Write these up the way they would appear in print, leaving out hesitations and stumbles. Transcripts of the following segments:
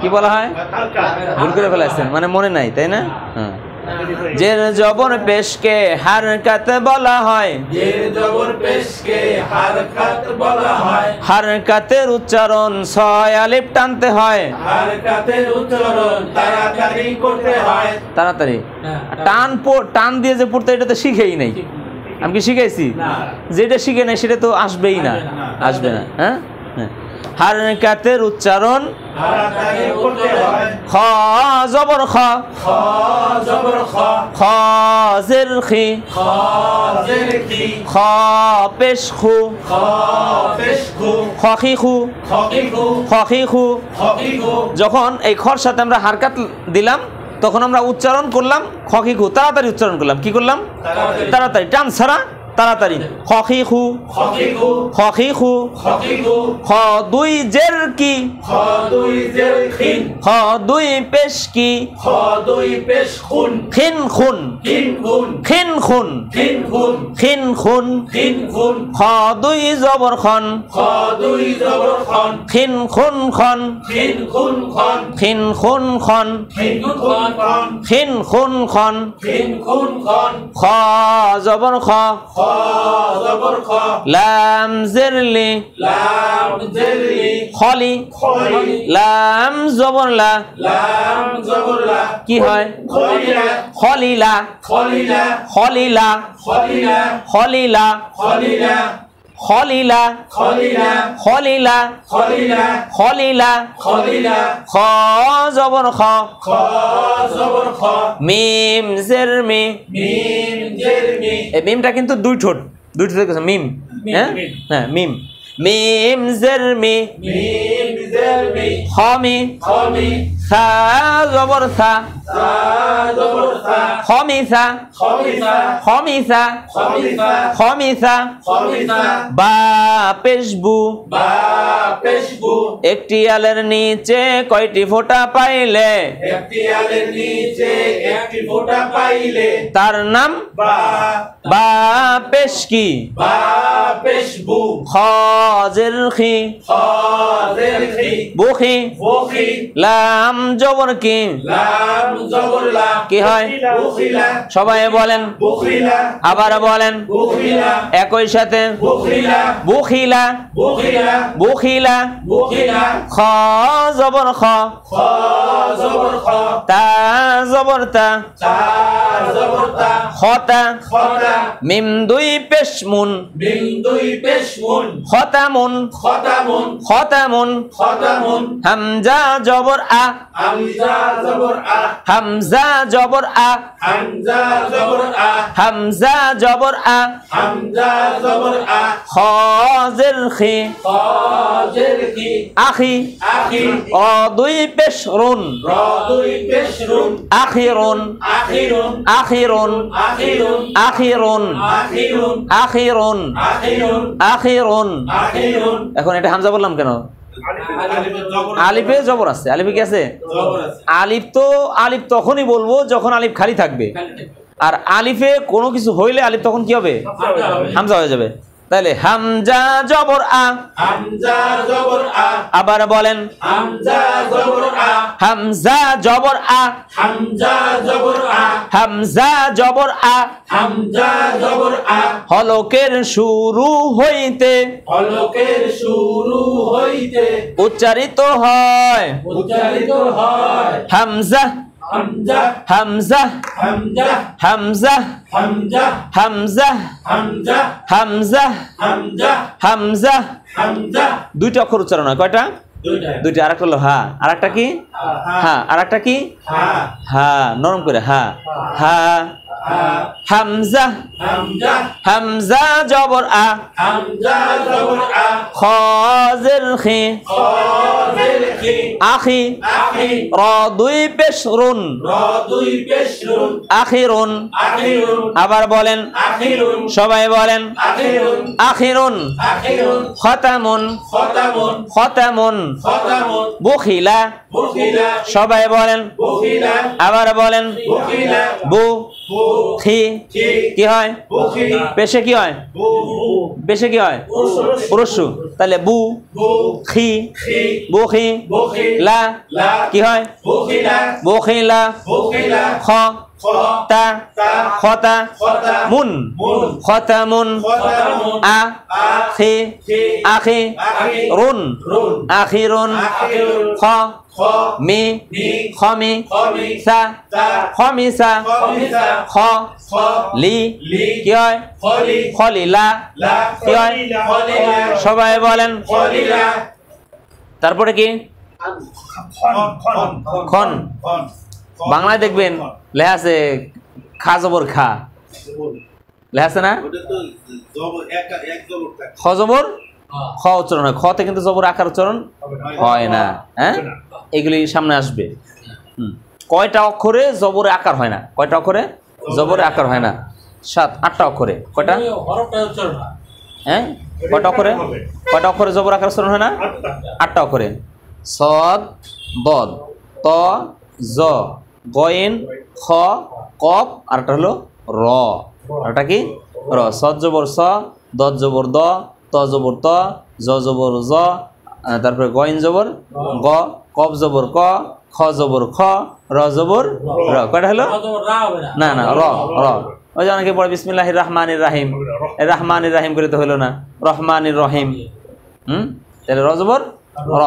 কি বলা হয়? ভুল করে ফেলাইছেন, মানে মনে নাই, তাই না? হ্যাঁ, জের জবর পেশকে হারকাত বলা হয়। জের জবর পেশকে হারকাত বলা হয়। হারকাতের উচ্চারণ 6 আলিফ টানতে হয়। হারকাতের উচ্চারণ তাড়াতাড়ি করতে হয়। তাড়াতাড়ি টান দিয়ে যে পড়তে, এটা তো শিখেই নাই। আমি কি শিখাইছি? যেটা শিখে নাই সেটা তো আসবেই না, আসবে না। হ্যাঁ, হারকাতের উচ্চারণ তাড়াতাড়ি করতে হয়। খ জবর খ, খ জবর খ, খ জের খি, খ জের খি, খ পেশ খু, খ পেশ খু, খি খু, খকি খু, খি খু। খকি খু। যখন এই খর সাথে আমরা হারকাত দিলাম, তখন আমরা উচ্চারণ করলাম খি খু, তাড়াতাড়ি উচ্চারণ করলাম। কি করলাম? তাড়াতাড়ি, টান ছাড়া তাড়াতাড়ি। খি খু, খকি খু, খি খু। খকি খু। খ দুই জের কি, খ দুই জের খিন, খ দুই পেশ কি, খ দুই পেশ খুন, খিন খুন, খিন খুন, খিন খুন, খিন খুন, খিন খুন। খিন খুন। খ দুই জবর খন, খ দুই জবর খন, খিন খুন খন, খিন খুন খন, খিন খুন খন, খিন খুন খন, খিন খুন খন। খিন খুন খন। খ জবর খ, খ জবর খ, লাম জেরলি, লাম জেরলি, খলি, খলি, লাম জবর লা, লাম জবর লা, কি হয়? খলিলা, খলিলা, খলিলা, খলিলা, খলিলা, খলিলা, খলিলা, খলিলা, খলিলা, খলিলা, খলিলা, খলিলা। খলিলা। খ জবর খ, খ জবর খ, মিম জের মি। মিম জের মি, এই মিমটা কিন্তু দুই ঠোঁট, দুই ঠোঁট মিম। মিম, হ্যাঁ, মিম। হ্যাঁ, মিম। মিম জের মি, মিম জের মি, খ মি। খমি, সা জবর সা, সা জবর সা, খমিসা, খমিসা, খমিসা, খমিসা, খমিসা। খমিসা। বা পেশবু, বা পেশবু, একটি আলের নিচে কয়টি ফোঁটা পাইলে একটি আলের নিচে একটি ফোঁটা পাইলে তার নাম বা, বা পেশ কি। বা পেশবু, খ জের খি, খ জের খি, বুখি। বখি, লাম জবর কি, লাম জবর লা, কি হয়? বখিলা, সবাই বলেন, বখিলা, আবার বলেন বখিলা, একই সাথে। বখিলা, বুখিলা, বখিলা, বুখিলা। বখিলা। খ জবর খ, খ জবর খ, তা জবর তা, তা জবর তা, খতা। খতা, মিম দুই পেশ মুন, মিম দুই পেশ মুন, খতামুন, খতামুন, খতামুন। খতামুন। হামজা জবর আ, হামজা জবর আ, হামজা জবর আ, হামজা জবর আ, হামজা জবর আ। হামজা জবর আ, খ জের খি, খ জের খি, আখি। আখি, অ দুই পেশ রুন, র দুই পেশ রুন, আখিরুন, আখিরুন, আখিরুন, আখিরুন, আখিরুন, আখিরুন, আখিরুন, আখিরুন, আখিরুন। আখিরুন। এখন এটা হামজা বললাম কেন? আলিফে জবর আছে, আলিফে কি আছে? জবর আছে। আলিফ তখনই বলবো যখন আলিফ খালি থাকবে। আর আলিফে কোনো কিছু হইলে আলিফ তখন কি হবে? হামজা হয়ে যাবে। তাহলে হামজা জবর আ, হামজা জবর আ, আবার বলেন হামজা জবর আ, হামজা জবর আ, হামজা জবর আ, হামজা জবর আ। হামজা জবর আ, হলকের শুরু হইতে হলকের শুরু হইতে উচ্চারিত হয় উচ্চারিত হয় হামজা, হামজা, হামজা, হামজা, হামজা, হামজা, হামজা, হামজা, হামজা, হামজা, হামজা। হামজা। দুইটা অক্ষর উচ্চারণ হয়। কয়টা? দুইটা। আরেকটা হলো হা, আরেকটা কি? হা। আরেকটা কি? হা, হা, নরম করে হা। হা, হা, হামজা, হামজা, হামজা জবর আ, হামজা জবর আ, খ জের খি, খ জের খি, আখি। আখি, র দুই পেশ রুন, র দুই পেশ রুন, আখিরুন। আখিরুন, আবার বলেন, আখিরুন, সবাই বলেন আখিরুন, আখিরুন। আখিরুন, খতামুন, খতামুন, খতামুন। খতামুন, বুখিলা, বখিলা, সবাই বলেন, বখিলা, আবার বলেন বখিলা, বু, বু খি খি কি হয় বুখি পেশে কি হয় বু পেশে কি হয় পুরুষ পুরুষু তাহলে বু বু খি খি বুখি বুখি লা লা কি হয় বুখিলা বুখিলা বুখিলা খ খ তা তা খতা খতা মুন মুন খতামুন খতামুন আ আ খি খি আখি আখি রুন রুন আখিরুন আখিরুন খ খ মি মি খমি খমি সা তা খমিসা খমিসা খ খ লি লি কি হয় খলি খলিলা লা কি হয় খলিলা সবাই বলেন খলিলা তারপরে কি খন খন খন বাংলায় দেখবেন লেখা আছে খা জবর খা লেখা আছে না ওটা তো জবর এক এক জবর থাকে খ জবর খ উচ্চারণ হয় খতে কিন্তু জবর আকার উচ্চারণ হয় না হ্যাঁ এগুলি সামনে আসবে কয়টা অক্ষরে জবরে আকার হয় না কয়টা অক্ষরে জবরে আকার হয় না 7-8টা অক্ষরে কয়টা হ্যাঁ কয়টা অক্ষরে জবর আকার উচ্চারণ হয় না 8টা অক্ষরে সদ দদ ত জ গয়েন খ কফ আর একটা হলো র আর একটা কি র সদ জবর স দদ জবর দ ত জবর ত জ জবর জ তারপরে গয়েন জবর গ কফ জবর ক খ জবর খ র জবর র কয়টা হলো না না র র ওই যে অনেকে পড়ে বিসমিল্লাহির রহমানির রাহিম রহমানির রাহিম করে তো হলো না রহমানির রহিম তাহলে র জবর র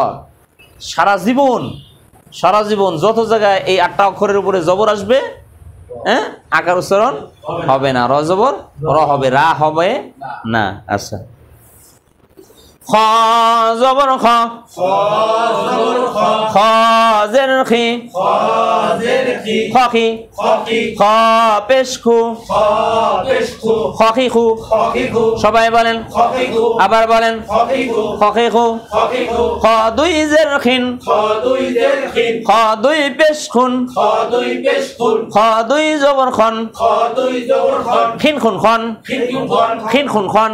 সারা জীবন যত জায়গায় এই 8টা অক্ষরের উপরে জবর আসবে হ্যাঁ আকার উচ্চারণ হবে না র জবর র হবে রা হবে না আচ্ছা খ জবর খ খ জের খি খ খি খ পেশ খু খ খি খু সবাই বলেন আবার বলেন খ খি খু খ দুই জের খিন খ দুই পেশ খুন খ দুই জবর খন খিন খুন খন খিন খুন খন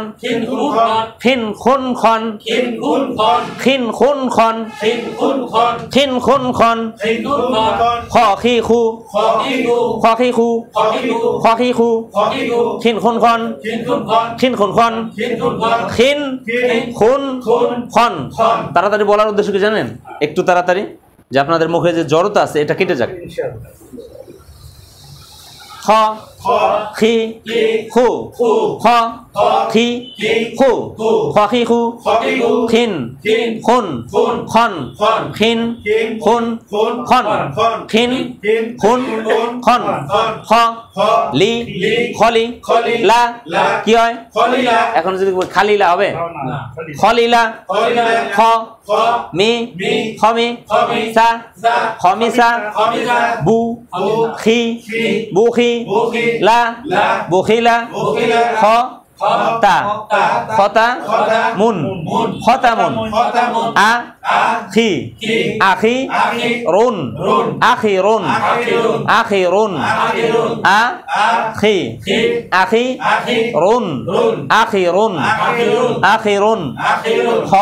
খিন খুন খন খিন খুন খন খিন খুন খন খ খি খু খ খি খু খ খি খু খিন খুন খন খিন খুন খন খিন খুন খন তাড়াতাড়ি বলার উদ্দেশ্য কি জানেন একটু তাড়াতাড়ি যে আপনাদের মুখে যে জড়তা আছে এটা কেটে যাক খ খি খু খ খি খু খ খি খু খিন খুন খন খিন খুন খন খিন খুন খন খ লি খলি লা কি হয় এখন যদি খালিলা হবে খলিলা খ মি খমি সা খমিসা বু খি বুখি লা বুখিলা খ তা খতা মুন খতামুন আ খি আখি রুন আখিরুন আখিরুন আ খি আখি রুন আখিরুন আখিরুন খ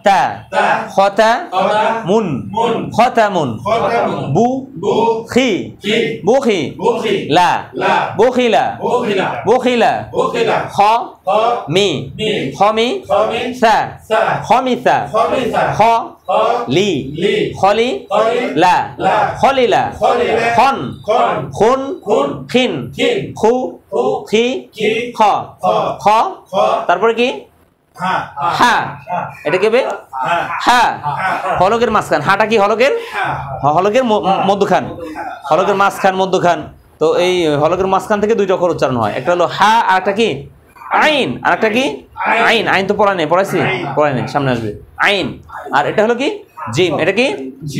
তা খতা মুন খতামুন বু খি বুখি লা বুখিলা বুখিলা খ মি খমি সা খমিসা খ লি খলি লা খলিলা খন খুন খিন খু খি খ খ তারপরে কি হা এটা কি হবে হা হলকের মাঝখান হাটা কি হলকের মধ্যখান হলকের মাঝখান মধ্যখান তো এই হলকের মাঝখান থেকে দুইটা অক্ষর উচ্চারণ হয় একটা হলো হা আর একটা কি আইন আর একটা কি আইন আইন তো পড়াইছি সামনে আসবে আইন আর এটা হলো কি জিম এটা কি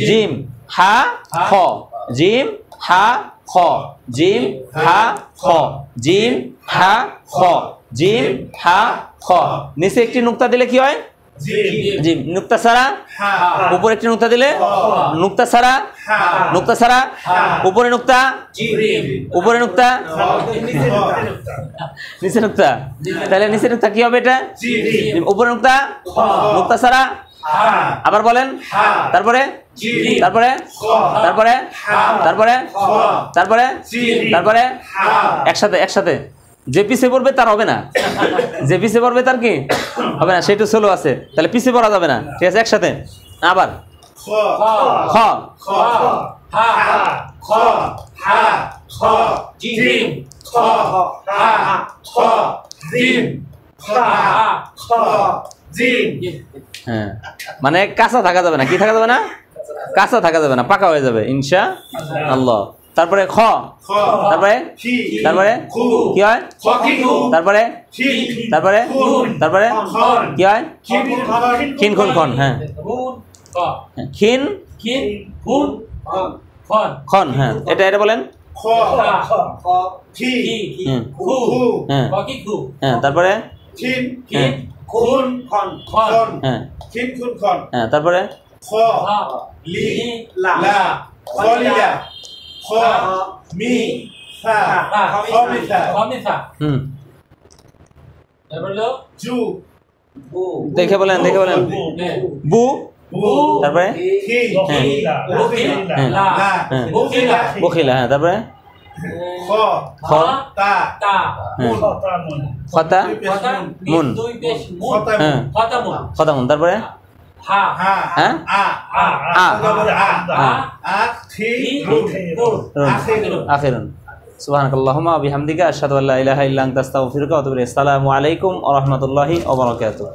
জিম হা খ জিম হা খ জিম হা খ জিম হা খ জিম হা খ নিচে একটি নুক্তা দিলে কি হয় জিম নুক্তা ছাড়া উপরে একটি নুক্তা দিলে নুক্তা ছাড়া উপরে নুক্তা নিচে নুক্তা তাহলে নিচে নুক্তা কি হবে এটা উপরে নুক্তা ছাড়া হা আবার বলেন হা তারপরে জিম তারপরে খ তারপরে হা তারপরে খ তারপরে জিম তারপরে হা একসাথে একসাথে যে পিছে পড়বে তার হবে না, যে পিছে পড়বে তার কি হবে না, সেটা স্লো আছে, তাহলে পিছে পড়া যাবে না। ঠিক আছে, একসাথে আবার খ খ খ হা খ হা খ জিম খ হা খ জিম হা খ জিম হ্যাঁ, মানে কাঁচা থাকা যাবে না, কি থাকা যাবে না, কাঁচা থাকা যাবে না, পাকা হয়ে যাবে ইনশা আল্লাহ। তারপরে খ, খ তারপরে খি তারপরে খু কি হয়, খ কি খু তারপরে খি তারপরে তারপরে খন কি হয়, খিন খিন খুন খন, হ্যাঁ খিন খন, হ্যাঁ এটা বলেন খ খি হুম, খু হ্যাঁ হ্যাঁ তারপরে খিন হ্যাঁ খুন খন হ্যাঁ খিন খুন খন হ্যাঁ তারপরে খ লি লা খলিয়া খ মি ফা খমিসা হুম জু দেখে বলেন বু, বু তারপরে খি হ্যাঁ লা বখিলা বখিলা, হ্যাঁ তারপরে খ খ তা হ্যাঁ খতা মুন, হ্যাঁ খতামুন, তারপরে হা হ্যাঁ আ আ আ আ থি রুন আখিরুন। সুবহানাকাল্লাহুম্মা ওয়া বিহামদিকা আশহাদু আল্লা ইলাহা ইল্লা আনতা আস্তাগফিরুকা ওয়া আতুবু ইলাইক। আসসালামু আলাইকুম ওয়া রাহমাতুল্লাহি ওয়া বারাকাতুহু।